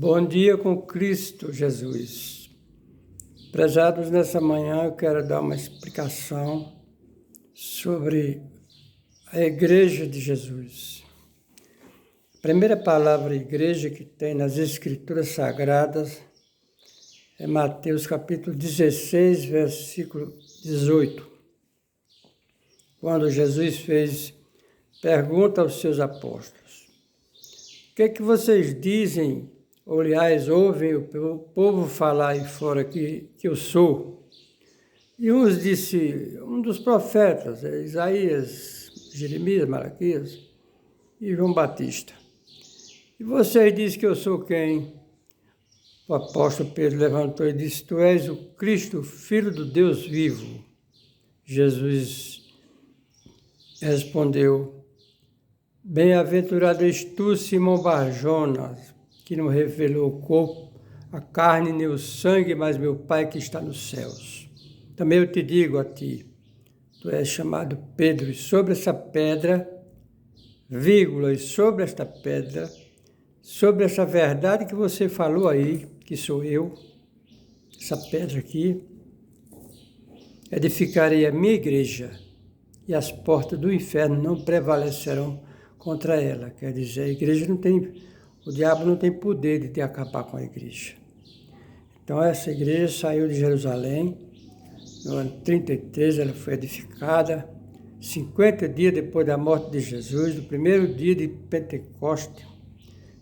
Bom dia com Cristo Jesus. Prezados, nessa manhã eu quero dar uma explicação sobre a Igreja de Jesus. A primeira palavra igreja que tem nas Escrituras Sagradas é Mateus capítulo 16, versículo 18. Quando Jesus fez pergunta aos seus apóstolos: o que é que vocês dizem? Aliás, ouvem o povo falar aí fora que eu sou. E uns disse, um dos profetas, Isaías, Jeremias, Malaquias e João Batista. E vocês dizem que eu sou quem? O apóstolo Pedro levantou e disse, tu és o Cristo, Filho do Deus vivo. Jesus respondeu, bem-aventurado és tu, Simão Barjonas, que não revelou o corpo, a carne nem o sangue, mas meu Pai que está nos céus. Também eu te digo a ti, tu és chamado Pedro, e sobre essa pedra, e sobre esta pedra, sobre essa verdade que você falou aí, que sou eu, essa pedra aqui, edificarei a minha igreja, e as portas do inferno não prevalecerão contra ela. Quer dizer, a igreja não tem... O diabo não tem poder de acabar com a igreja. Então, essa igreja saiu de Jerusalém, no ano 33, ela foi edificada, 50 dias depois da morte de Jesus, no primeiro dia de Pentecoste,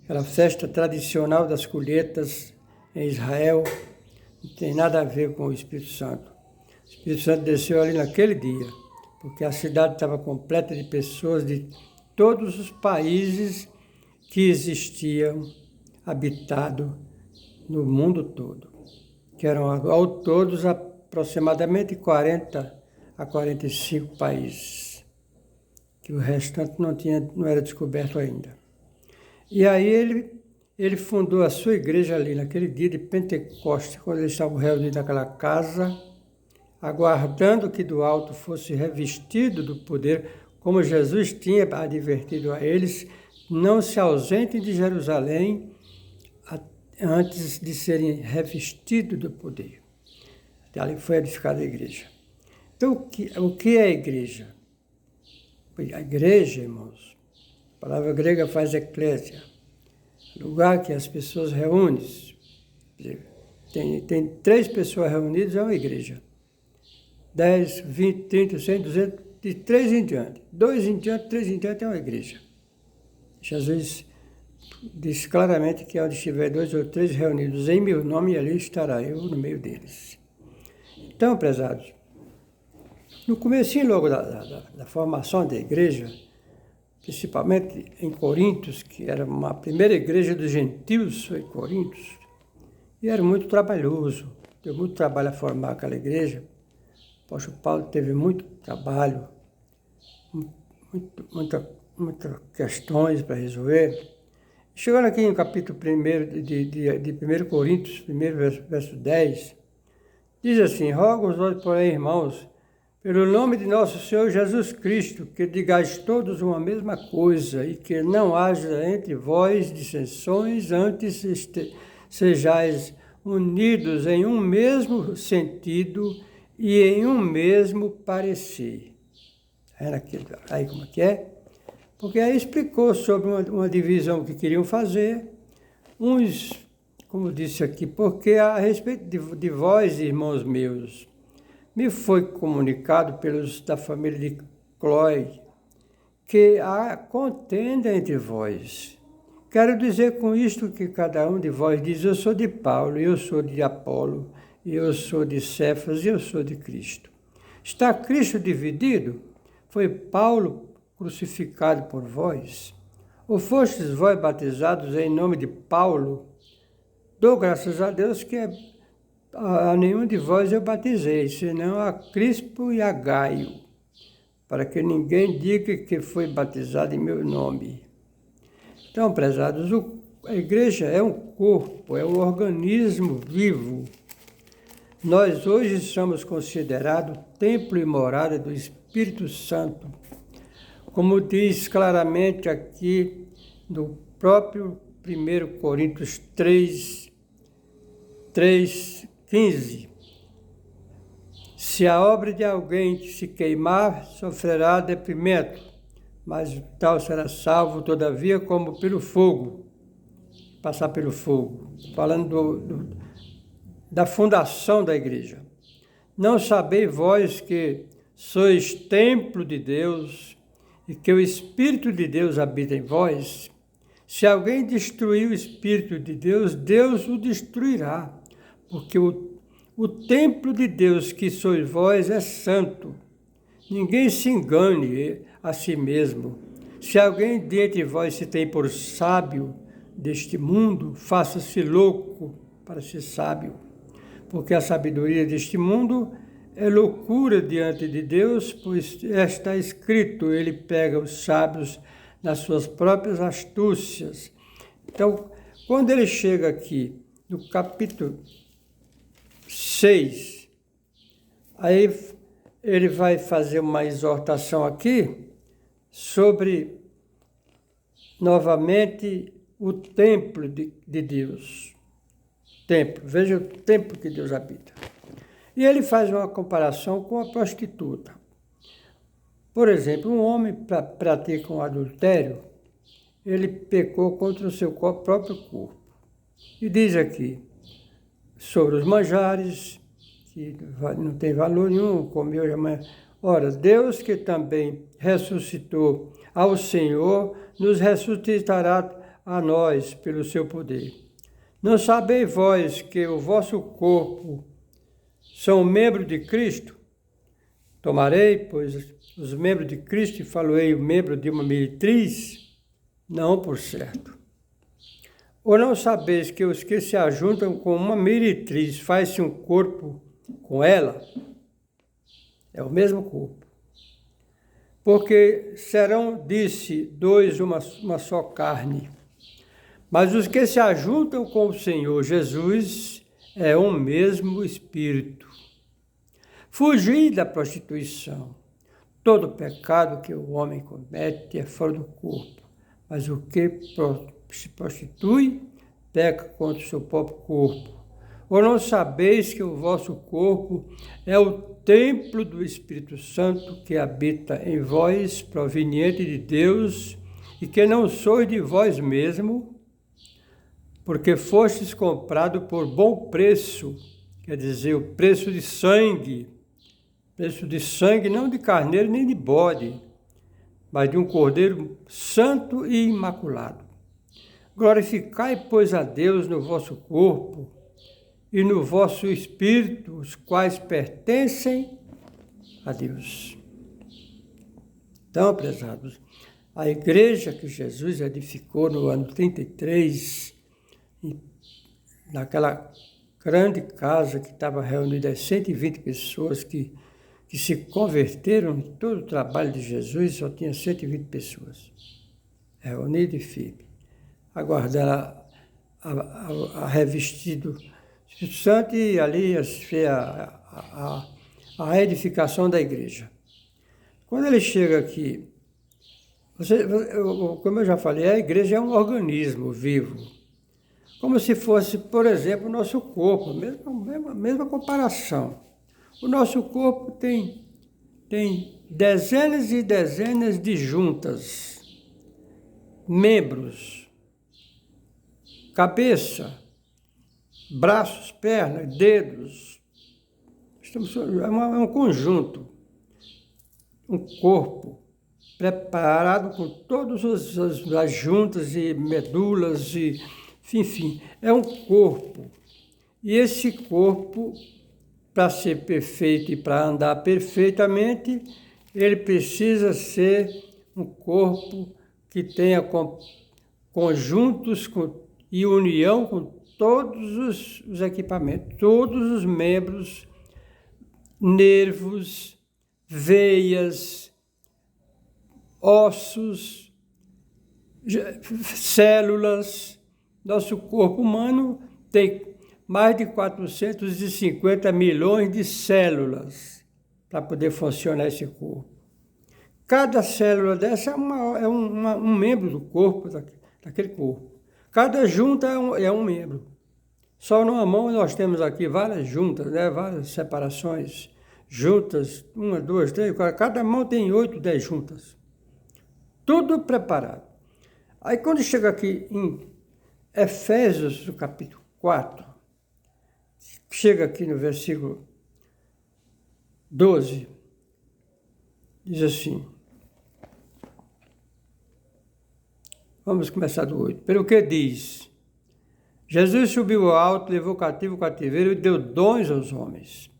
aquela festa tradicional das colheitas em Israel, não tem nada a ver com o Espírito Santo. O Espírito Santo desceu ali naquele dia, porque a cidade estava completa de pessoas de todos os países que existiam habitado no mundo todo, que eram ao todos aproximadamente 40 a 45 países, que o restante não era descoberto ainda. E aí ele fundou a sua igreja ali, naquele dia de Pentecostes, quando eles estavam reunidos naquela casa, aguardando que do alto fosse revestido do poder, como Jesus tinha advertido a eles, não se ausentem de Jerusalém antes de serem revestidos do poder. Até ali foi edificada a igreja. Então, o que é a igreja? A igreja, irmãos, a palavra grega faz eclésia, lugar que as pessoas reúnem. Tem 3 pessoas reunidas, é uma igreja. 10, 20, 30, 100, 200, de 3 em diante. 2 em diante, 3 em diante é uma igreja. Jesus disse claramente que onde estiver 2 ou 3 reunidos em meu nome, ali estará eu no meio deles. Então, prezados, no comecinho logo da formação da igreja, principalmente em Corintos, que era uma primeira igreja dos gentios, foi Corintos, e era muito trabalhoso, deu muito trabalho a formar aquela igreja. O apóstolo Paulo teve muito trabalho, muitas questões para resolver. Chegando aqui no capítulo 1 de 1 Coríntios, 1 verso 10, diz assim, rogo-vos, porém, irmãos, pelo nome de nosso Senhor Jesus Cristo, que digais todos uma mesma coisa e que não haja entre vós dissensões, antes sejais unidos em um mesmo sentido e em um mesmo parecer. Aí como é que é? Porque aí explicou sobre uma divisão que queriam fazer. Uns, como disse aqui, porque a respeito de vós, irmãos meus, me foi comunicado pelos da família de Cloé, que há contenda entre vós. Quero dizer com isto que cada um de vós diz, eu sou de Paulo, eu sou de Apolo, eu sou de Cefas e eu sou de Cristo. Está Cristo dividido? Foi Paulo crucificado por vós? Ou fostes vós batizados em nome de Paulo? Dou graças a Deus que a nenhum de vós eu batizei, senão a Crispo e a Gaio, para que ninguém diga que foi batizado em meu nome. Então, prezados, a igreja é um corpo, é um organismo vivo. Nós hoje somos considerados templo e morada do Espírito Santo, como diz claramente aqui no próprio 1 Coríntios 3:15. Se a obra de alguém se queimar, sofrerá detrimento, mas o tal será salvo, todavia, como pelo fogo, passar pelo fogo. Falando da fundação da igreja. Não sabeis vós que sois templo de Deus e que o Espírito de Deus habita em vós? Se alguém destruir o Espírito de Deus, Deus o destruirá, porque o templo de Deus que sois vós é santo. Ninguém se engane a si mesmo. Se alguém dentre vós se tem por sábio deste mundo, faça-se louco para ser sábio. Porque a sabedoria deste mundo é loucura diante de Deus, pois está escrito, ele pega os sábios nas suas próprias astúcias. Então, quando ele chega aqui, no capítulo 6, aí ele vai fazer uma exortação aqui sobre, novamente, o templo de Deus. Templo, veja o templo que Deus habita. E ele faz uma comparação com a prostituta. Por exemplo, um homem pratica um adultério, ele pecou contra o seu próprio corpo. E diz aqui, sobre os manjares, que não tem valor nenhum, comeu jamais. Ora, Deus que também ressuscitou ao Senhor, nos ressuscitará a nós pelo seu poder. Não sabeis vós que o vosso corpo são membros de Cristo? Tomarei, pois, os membros de Cristo e faloei o membro de uma meretriz? Não, por certo. Ou não sabeis que os que se ajuntam com uma meretriz faz-se um corpo com ela? É o mesmo corpo. Porque serão, disse, dois uma só carne. Mas os que se ajuntam com o Senhor Jesus é um mesmo Espírito. Fugir da prostituição. Todo pecado que o homem comete é fora do corpo, mas o que se prostitui peca contra o seu próprio corpo. Ou não sabeis que o vosso corpo é o templo do Espírito Santo que habita em vós, proveniente de Deus, e que não sois de vós mesmo, porque fostes comprado por bom preço, quer dizer, o preço de sangue não de carneiro nem de bode, mas de um cordeiro santo e imaculado. Glorificai, pois, a Deus no vosso corpo e no vosso espírito, os quais pertencem a Deus. Então, prezados, a igreja que Jesus edificou no ano 33, naquela grande casa que estava reunida 120 pessoas que se converteram em todo o trabalho de Jesus, só tinha 120 pessoas reunidas e firmes, aguardando a revestido do Espírito Santo e ali a edificação da igreja. Quando ele chega aqui, como eu já falei, a igreja é um organismo vivo, como se fosse, por exemplo, o nosso corpo, mesma comparação. O nosso corpo tem dezenas e dezenas de juntas, membros, cabeça, braços, pernas, dedos. É um conjunto, um corpo preparado com todas as juntas e medulas, e, enfim, é um corpo. E esse corpo, para ser perfeito e para andar perfeitamente, ele precisa ser um corpo que tenha conjuntos e união com todos os equipamentos, todos os membros, nervos, veias, ossos, células. Nosso corpo humano tem mais de 450 milhões de células para poder funcionar esse corpo. Cada célula dessa é um membro do corpo, daquele corpo. Cada junta é um membro. Só numa mão nós temos aqui várias juntas, né? Várias separações. Juntas, 1, 2, 3, 4. Cada mão tem 8, 10 juntas. Tudo preparado. Aí quando chega aqui em Efésios, no capítulo 4, chega aqui no versículo 12, diz assim, vamos começar do 8. Pelo que diz, Jesus subiu ao alto, levou cativo o cativeiro e deu dons aos homens.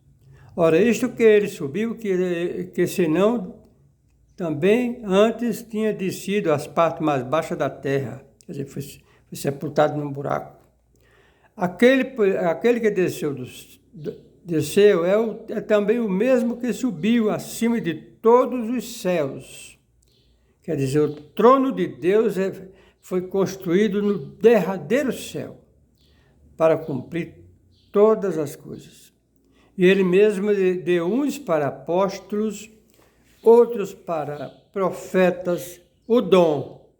Ora, isto que ele subiu, que senão também antes tinha descido às partes mais baixas da terra, quer dizer, foi sepultado num buraco. Aquele que desceu é também o mesmo que subiu acima de todos os céus. Quer dizer, o trono de Deus foi construído no derradeiro céu para cumprir todas as coisas. E ele mesmo deu uns para apóstolos, outros para profetas, o dom,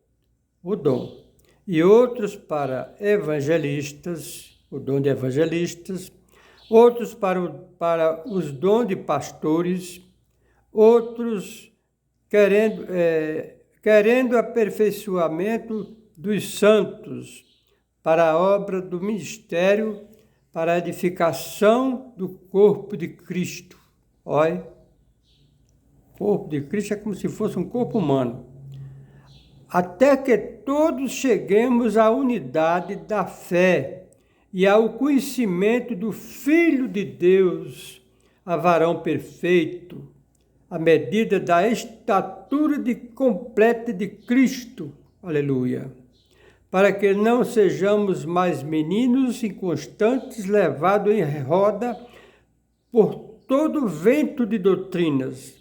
e outros para evangelistas, o dom de evangelistas, outros para os dons de pastores, outros querendo aperfeiçoamento dos santos, para a obra do ministério, para a edificação do corpo de Cristo. Olha, o corpo de Cristo é como se fosse um corpo humano. Até que todos cheguemos à unidade da fé e ao conhecimento do Filho de Deus, a varão perfeito, à medida da estatura completa de Cristo. Aleluia. Para que não sejamos mais meninos inconstantes, levados em roda por todo vento de doutrinas,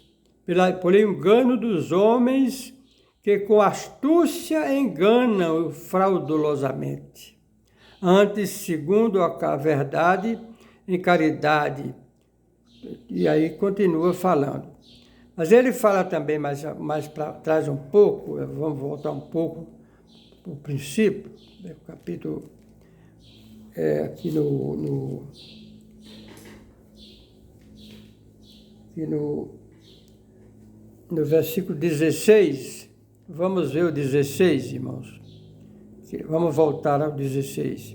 por engano dos homens que com astúcia enganam fraudulosamente. Antes, segundo a verdade, em caridade. E aí continua falando. Mas ele fala também mais para trás um pouco, vamos voltar um pouco, o princípio, né, o capítulo, aqui no versículo 16, vamos ver o 16, irmãos. Vamos voltar ao 16.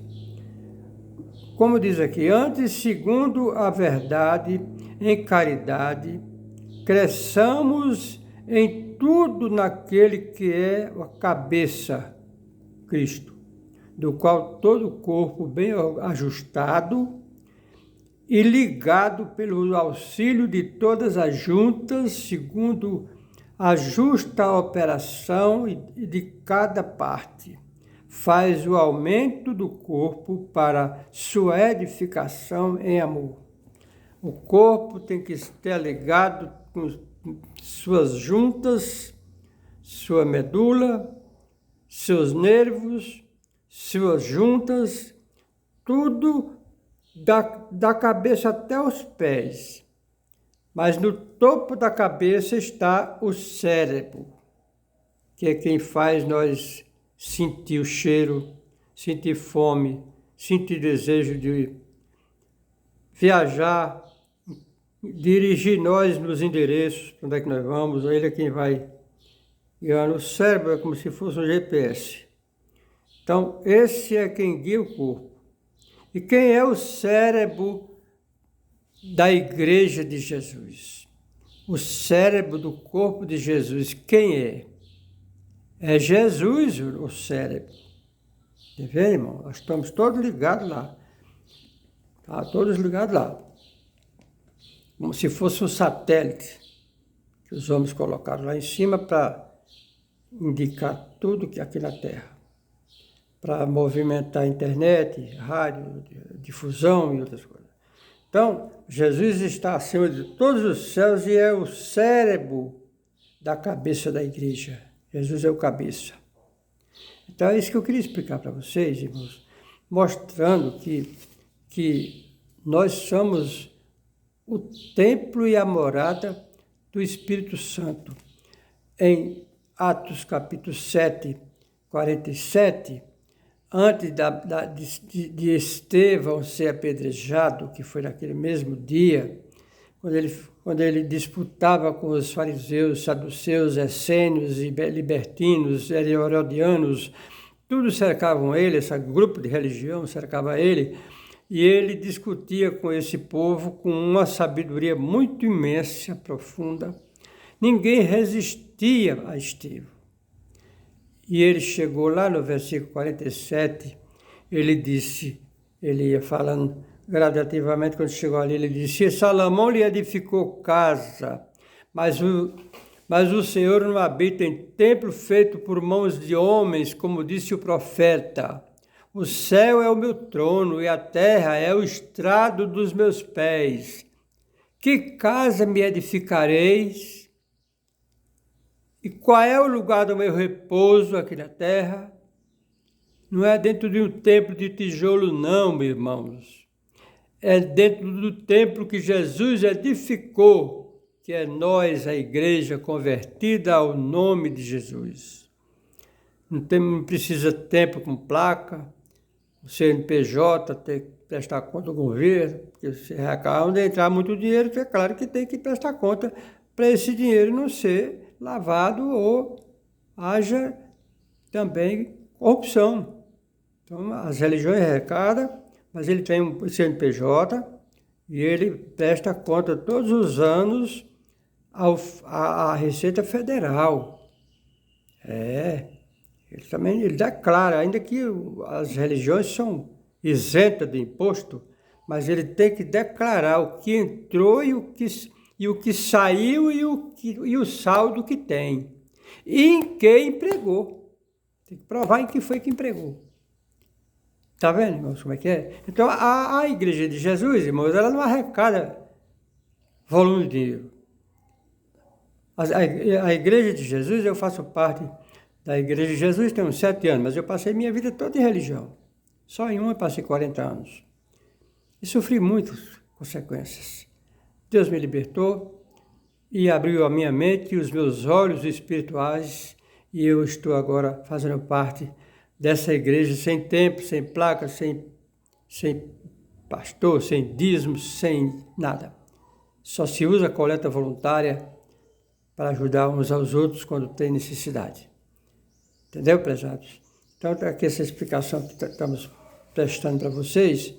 Como diz aqui, antes, segundo a verdade, em caridade, cresçamos em tudo naquele que é a cabeça, Cristo, do qual todo o corpo bem ajustado e ligado pelo auxílio de todas as juntas, segundo a justa operação de cada parte, faz o aumento do corpo para sua edificação em amor. O corpo tem que estar ligado com suas juntas, sua medula, seus nervos, suas juntas, tudo da cabeça até os pés. Mas no topo da cabeça está o cérebro, que é quem faz nós sentir o cheiro, sentir fome, sentir desejo de viajar, dirigir nós nos endereços, para onde é que nós vamos, ele é quem vai guiando. O cérebro é como se fosse um GPS. Então, esse é quem guia o corpo. E quem é o cérebro da Igreja de Jesus? O cérebro do corpo de Jesus, quem é? É Jesus o cérebro. Tá vendo, irmão? Nós estamos todos ligados lá. Tá, todos ligados lá. Como se fosse um satélite que os homens colocaram lá em cima para indicar tudo que aqui na Terra. Para movimentar a internet, rádio, difusão e outras coisas. Então, Jesus está acima de todos os céus e é o cérebro da cabeça da igreja. Jesus é o cabeça. Então, é isso que eu queria explicar para vocês, irmãos, mostrando que nós somos o templo e a morada do Espírito Santo. Em Atos capítulo 7, 47, antes de Estevão ser apedrejado, que foi naquele mesmo dia, quando ele disputava com os fariseus, saduceus, essênios e libertinos, herodianos, tudo cercavam ele, esse grupo de religião cercava ele, e ele discutia com esse povo com uma sabedoria muito imensa, profunda. Ninguém resistia a Estevão. E ele chegou lá no versículo 47, ele disse, ele ia falando gradativamente, quando chegou ali, ele disse: Salomão lhe edificou casa, mas o Senhor não habita em templo feito por mãos de homens, como disse o profeta. O céu é o meu trono e a terra é o estrado dos meus pés. Que casa me edificareis? E qual é o lugar do meu repouso aqui na terra? Não é dentro de um templo de tijolo, não, meus irmãos. É dentro do templo que Jesus edificou, que é nós, a igreja convertida ao nome de Jesus. Não precisa de templo com placa, o CNPJ, ter que prestar conta ao governo, porque se onde entrar muito dinheiro, é claro que tem que prestar conta para esse dinheiro não ser lavado ou haja também corrupção. Então, as religiões arrecadam, mas ele tem um CNPJ e ele presta conta todos os anos à Receita Federal. Ele declara, ainda que as religiões são isentas de imposto, mas ele tem que declarar o que entrou e o que saiu e o saldo que tem. E em que empregou. Tem que provar em que foi que empregou. Está vendo, irmãos, como é que é? Então, a Igreja de Jesus, irmãos, ela não arrecada volume de dinheiro. A Igreja de Jesus, eu faço parte da Igreja de Jesus, tenho uns 7 anos, mas eu passei minha vida toda em religião. Só em uma eu passei 40 anos. E sofri muitas consequências. Deus me libertou e abriu a minha mente e os meus olhos espirituais, e eu estou agora fazendo parte dessa igreja sem templo, sem placa, sem pastor, sem dízimos, sem nada. Só se usa a coleta voluntária para ajudar uns aos outros quando tem necessidade. Entendeu, prezados? Então, aqui essa explicação que estamos prestando para vocês,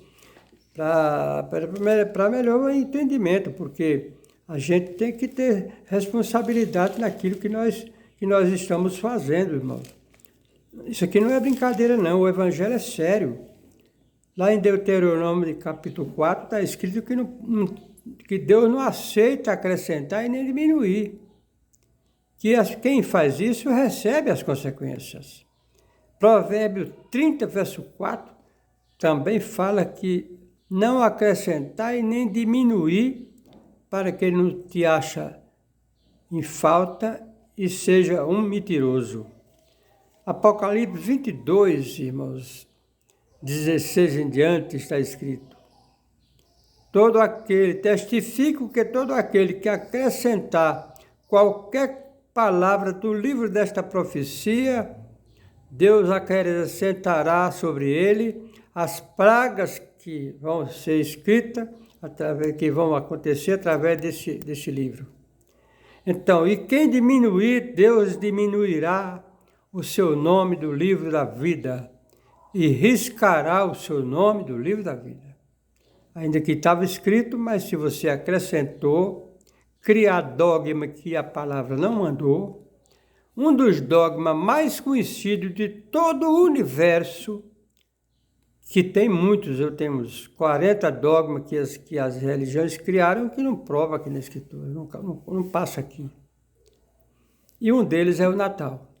para melhor entendimento, porque a gente tem que ter responsabilidade naquilo que nós estamos fazendo, irmão. Isso aqui não é brincadeira, não. O Evangelho é sério. Lá em Deuteronômio, capítulo 4, está escrito que Deus não aceita acrescentar e nem diminuir. Quem faz isso recebe as consequências. Provérbio 30, verso 4, também fala que não acrescentar e nem diminuir, para que ele não te ache em falta e seja um mentiroso. Apocalipse 22, irmãos, 16 em diante está escrito: testifico que todo aquele que acrescentar qualquer palavra do livro desta profecia, Deus acrescentará sobre ele as pragas que vão ser escritas, que vão acontecer através desse livro. Então, e quem diminuir, Deus diminuirá o seu nome do livro da vida e riscará o seu nome do livro da vida. Ainda que estava escrito, mas se você acrescentou, criar dogma que a palavra não mandou, um dos dogmas mais conhecidos de todo o universo, que tem muitos, eu tenho uns 40 dogmas que as religiões criaram que não prova aqui na Escritura, não passa aqui. E um deles é o Natal.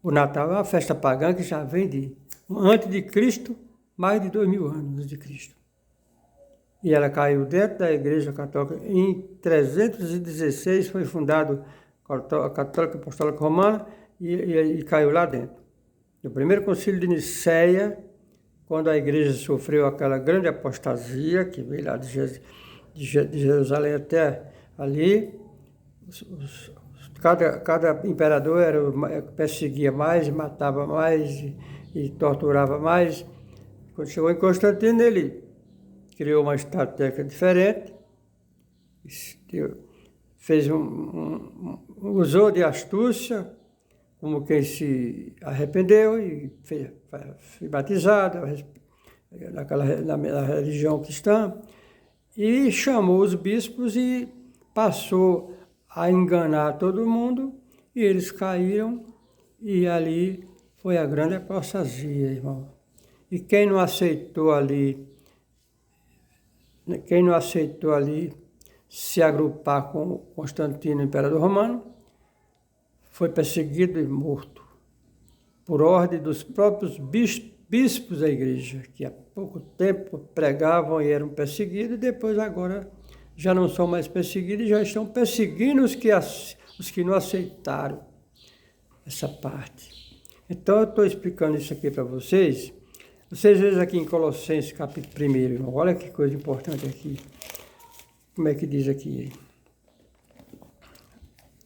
O Natal é uma festa pagã que já vem antes de Cristo, mais de 2000 anos antes de Cristo. E ela caiu dentro da Igreja Católica. Em 316 foi fundado a Católica Apostólica Romana e caiu lá dentro. No primeiro concílio de Nicéia, quando a igreja sofreu aquela grande apostasia, que veio lá de Jerusalém até ali, cada imperador perseguia mais, matava mais e torturava mais. Quando chegou em Constantino, ele criou uma estratégia diferente, fez usou de astúcia, como quem se arrependeu e foi batizado na religião cristã, e chamou os bispos e passou a enganar todo mundo, e eles caíram, e ali foi a grande apostasia, irmão. E quem não aceitou ali se agrupar com Constantino, imperador romano, foi perseguido e morto, por ordem dos próprios bispos da igreja, que há pouco tempo pregavam e eram perseguidos, e depois agora já não são mais perseguidos, e já estão perseguindo os que não aceitaram essa parte. Então eu estou explicando isso aqui para vocês. Vocês vejam aqui em Colossenses capítulo 1, irmão. Olha que coisa importante aqui. Como é que diz aqui?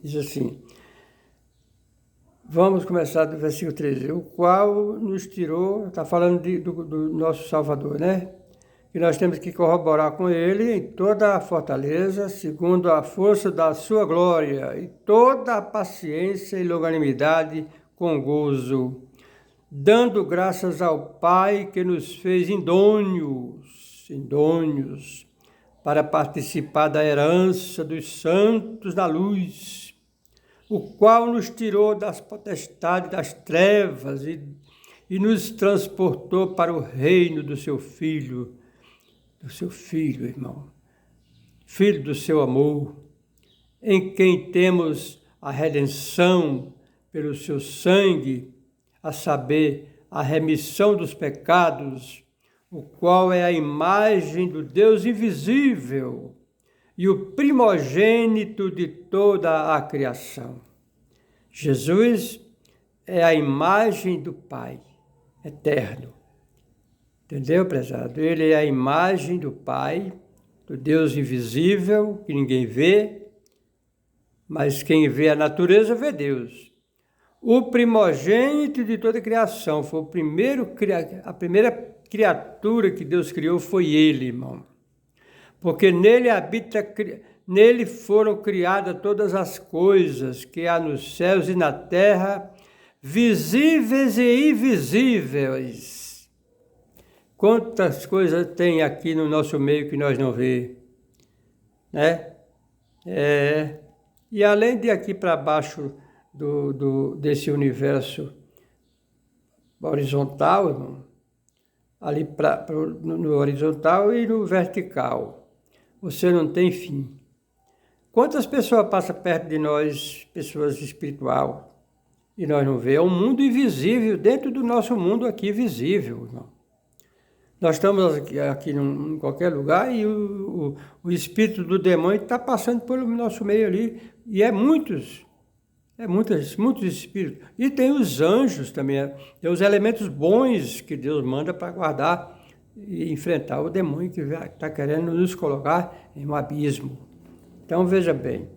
Diz assim, vamos começar do versículo 13. O qual nos tirou, está falando do nosso Salvador, né? Que nós temos que corroborar com ele em toda a fortaleza, segundo a força da sua glória, e toda a paciência e longanimidade com gozo, dando graças ao Pai que nos fez idôneos, para participar da herança dos santos da luz, o qual nos tirou das potestades das trevas e nos transportou para o reino do seu Filho, irmão, Filho do seu amor, em quem temos a redenção pelo seu sangue, a saber, a remissão dos pecados, o qual é a imagem do Deus invisível e o primogênito de toda a criação. Jesus é a imagem do Pai eterno. Entendeu, prezado? Ele é a imagem do Pai, do Deus invisível, que ninguém vê, mas quem vê a natureza vê Deus. O primogênito de toda a criação, foi a primeira criatura que Deus criou, foi ele, irmão. Porque nele foram criadas todas as coisas que há nos céus e na terra, visíveis e invisíveis. Quantas coisas tem aqui no nosso meio que nós não vemos, né? E além de aqui para baixo desse universo horizontal, irmão, ali no horizontal e no vertical, você não tem fim. Quantas pessoas passam perto de nós, pessoas espirituais, e nós não vemos? É um mundo invisível dentro do nosso mundo aqui visível, irmão. Nós estamos aqui em qualquer lugar e o espírito do demônio está passando pelo nosso meio ali, e muitos espíritos. E tem os anjos também, tem os elementos bons que Deus manda para guardar e enfrentar o demônio que está querendo nos colocar em um abismo. Então veja bem,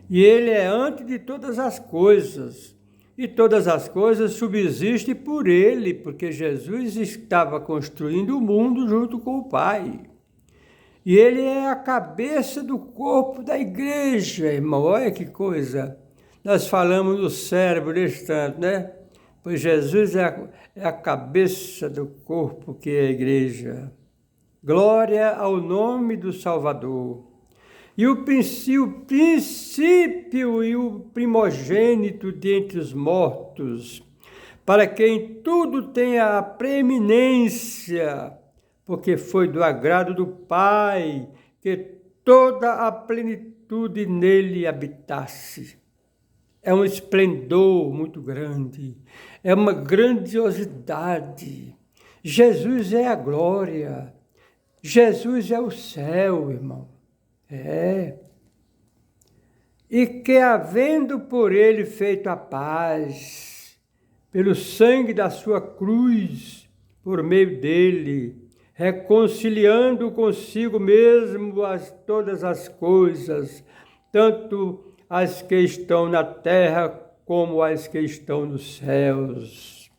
e ele é antes de todas as coisas, e todas as coisas subsistem por ele, porque Jesus estava construindo o mundo junto com o Pai. E ele é a cabeça do corpo da igreja, irmão. Olha que coisa. Nós falamos no cérebro desse tanto, né? Pois Jesus é a cabeça do corpo que é a igreja. Glória ao nome do Salvador. E o princípio e o primogênito dentre os mortos, para quem tudo tenha a preeminência, porque foi do agrado do Pai que toda a plenitude nele habitasse. É um esplendor muito grande, é uma grandiosidade. Jesus é a glória, Jesus é o céu, irmão. E que, havendo por ele feito a paz, pelo sangue da sua cruz, por meio dele, reconciliando consigo mesmo todas as coisas, tanto as que estão na terra como as que estão nos céus.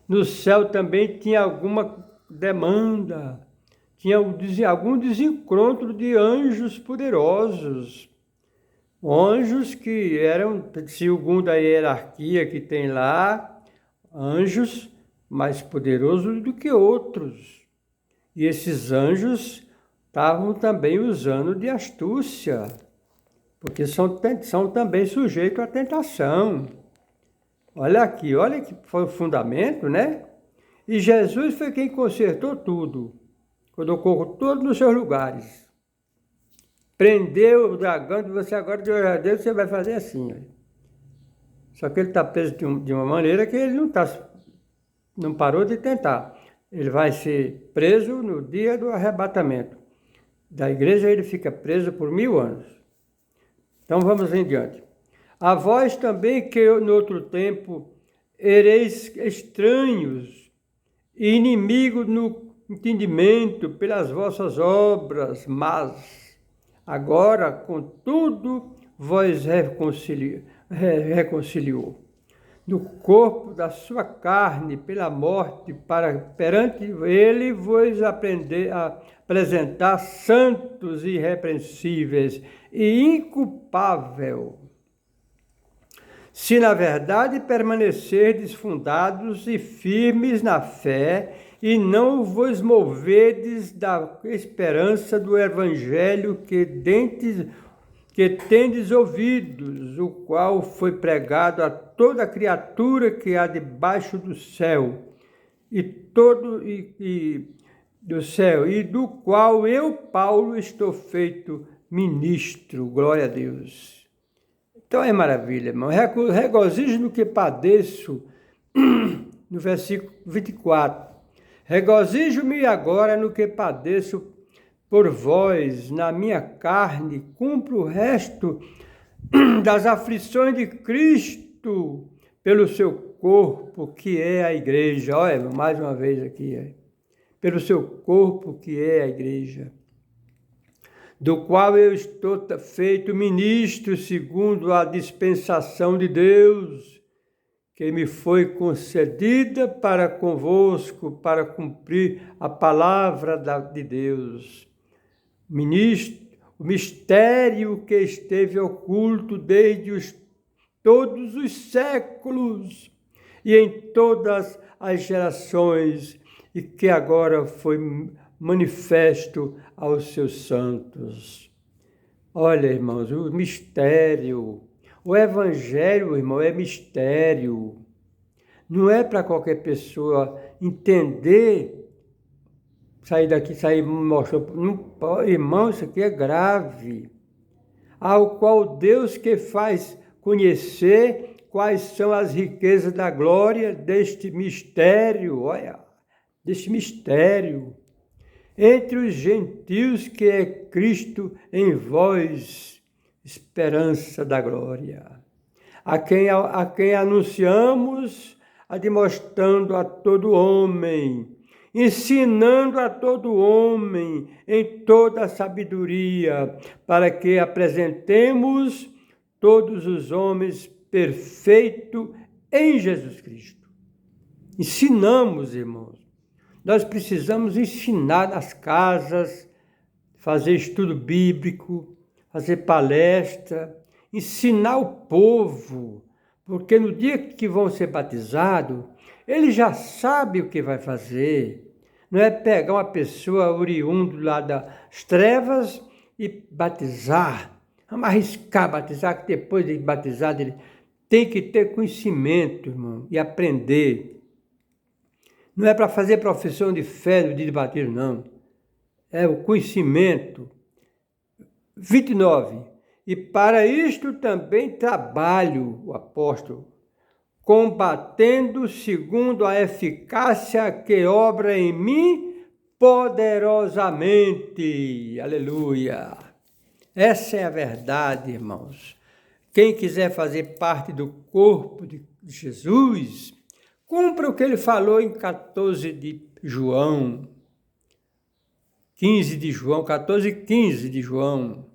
no céu também tinha alguma demanda, tinha algum desencontro de anjos poderosos. Anjos que eram, segundo a hierarquia que tem lá, anjos mais poderosos do que outros. E esses anjos estavam também usando de astúcia, porque são também sujeitos à tentação. Olha aqui, olha que foi o fundamento, né? E Jesus foi quem consertou tudo, colocou tudo nos seus lugares. Prendeu o dragão e você agora, de hoje a Deus, você vai fazer assim. Só que ele está preso de uma maneira que ele não parou de tentar. Ele vai ser preso no dia do arrebatamento. Da igreja ele fica preso por 1000 anos. Então vamos em diante. A vós também que no outro tempo ereis estranhos e inimigos no entendimento pelas vossas obras más. Agora, contudo, vós reconciliou no corpo da sua carne pela morte, para perante ele vos apresentar santos, irrepreensíveis e inculpável. Se na verdade permanecerdes fundados e firmes na fé, e não vos movedes da esperança do evangelho que tendes ouvidos, o qual foi pregado a toda criatura que há debaixo do céu, e do qual eu, Paulo, estou feito ministro. Glória a Deus. Então é maravilha, irmão. Regozijo no que padeço, no versículo 24. Regozijo-me agora no que padeço por vós, na minha carne, cumpro o resto das aflições de Cristo pelo seu corpo, que é a igreja. Olha, mais uma vez aqui, pelo seu corpo, que é a igreja, do qual eu estou feito ministro segundo a dispensação de Deus, que me foi concedida para convosco, para cumprir a palavra de Deus. O mistério que esteve oculto desde todos os séculos e em todas as gerações, e que agora foi manifesto aos seus santos. Olha, irmãos, o mistério. O evangelho, irmão, é mistério. Não é para qualquer pessoa entender, sair mostrando. Irmão, isso aqui é grave. Ao qual Deus que faz conhecer quais são as riquezas da glória deste mistério, olha, deste mistério, entre os gentios, que é Cristo em vós, esperança da glória, a quem anunciamos, admoestando a todo homem, ensinando a todo homem em toda a sabedoria, para que apresentemos todos os homens perfeitos em Jesus Cristo. Ensinamos, irmãos. Nós precisamos ensinar nas casas, fazer estudo bíblico, fazer palestra, ensinar o povo, porque no dia que vão ser batizados, ele já sabe o que vai fazer. Não é pegar uma pessoa oriunda lá das trevas e batizar. Vamos arriscar batizar, que depois de batizado ele tem que ter conhecimento, irmão, e aprender. Não é para fazer profissão de fé no dia de batismo, não. É o conhecimento. 29. E para isto também trabalho, o apóstolo, combatendo segundo a eficácia que obra em mim poderosamente. Aleluia! Essa é a verdade, irmãos. Quem quiser fazer parte do corpo de Jesus, cumpra o que ele falou em 14 de João, 15 de João, 14 e 15 de João.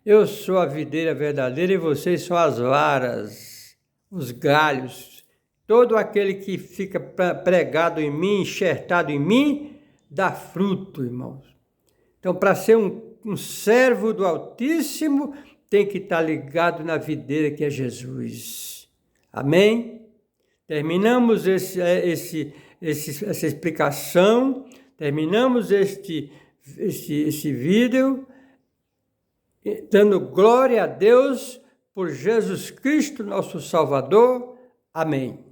Eu sou a videira verdadeira e vocês são as varas, os galhos. todo aquele que fica pregado em mim, enxertado em mim, dá fruto, irmãos. Então, para ser um servo do Altíssimo, tem que estar ligado na videira que é Jesus. Amém? Terminamos essa explicação, terminamos este vídeo, dando glória a Deus por Jesus Cristo, nosso Salvador. Amém.